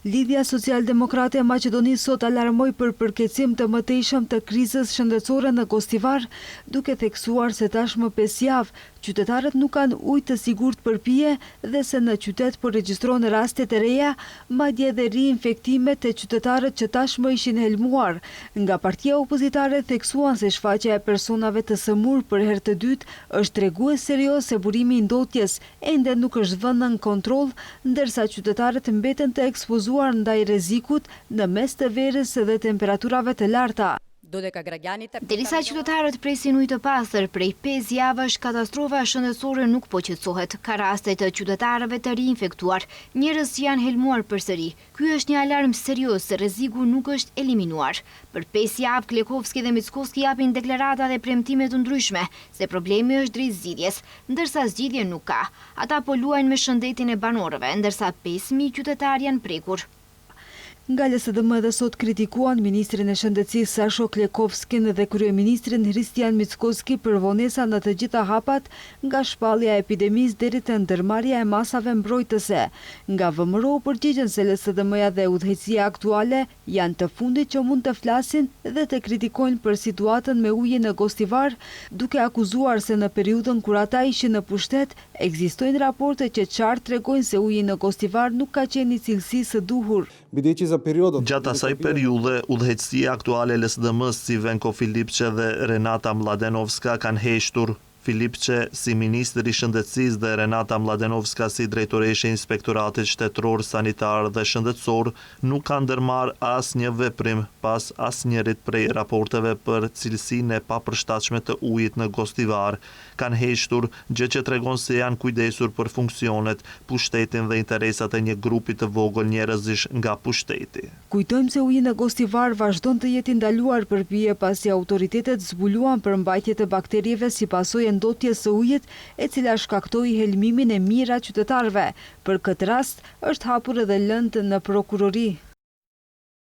Lidhja Social-Demokrate e Maqedonisë sot alarmoi për përkeqësim të mëtejshëm të krizës shëndetësore në Gostivar, duke theksuar se tashmë 5 javë qytetarët nuk kanë ujë të sigurt për pije dhe se në qytet po regjistrohen raste të reja, madje edhe riinfektime te qytetarët që tashmë ishin helmuar. Nga partia opozitare theksuan se shfaqja e personave të sëmur për herë të dytë është tregues serioz se burimi i ndotjes ende nuk është vënë në kontroll, ndërsa qytetarët mbeten të ekspozuar ndaj rrezikut në mes të verës dhe temperaturave të larta. Derisa qytetarët presin ujë të pastër, prej 5 javësh katastrofa shëndetësore nuk po qetësohet. Ka raste të qytetarëve të riinfektuar, njerëz që janë helmuar përsëri. Ky është një alarm serioz se rreziku nuk është eliminuar. Për 5 javë Klekovski dhe Mickoski japin deklarata dhe premtime të ndryshme se problemi është drejt zgjidhjes, ndërsa zgjidhje nuk ka. Ata po luajnë me shëndetin e banorëve, ndërsa 5.000 qytetarë janë prekur. Nga LSDM edhe sot kritikuan ministrin e shëndetësisë Sasho Klekovskin dhe kryeministrin Hristijan Mickoski për vonesa në të gjitha hapat, nga shpallja e epidemisë deri te ndërmarrja e masave mbrojtëse. Nga VMRO përgjigjen se LSDM-ja dhe udhëheqësia aktuale janë të fundit që mund të flasin dhe të kritikojnë për situatën me ujin në Gostivar, duke akuzuar se në periudhën kur ata ishin në pushtet, ekzistojnë raporte që qartë tregojnë se uji në Gostivar nuk ka qenë i cilësisë së duhur. Gjatë asaj periudhe, udhëheqësia aktuale e LSDM-s si Venko Filipçe dhe Renata Mladenovska kanë heqtur. Filipçe si ministri i shëndetësisë dhe Renata Mladenovska si drejtoreshe e Inspektoratit Shtetëror Sanitar dhe Shëndetësor nuk kanë ndërmarrë asnjë veprim pas asnjërit prej raporteve për cilësinë e papërshtatshme të ujit në Gostivar. Kanë heqtur, gjë që tregon se janë kujdesur për funksionet, pushtetin dhe interesat e një grupi të vogël njerëzish nga pushteti. Kujtojmë se uji në Gostivar vazhdon të jetë i ndaluar për pije pasi autoritetet zbuluan për mbajtje të bakterieve si pasojë ndotjes së ujit, e cila shkaktoi helmimin e mijëra qytetarëve. Për këtë rast është hapur edhe lëndë në prokurori.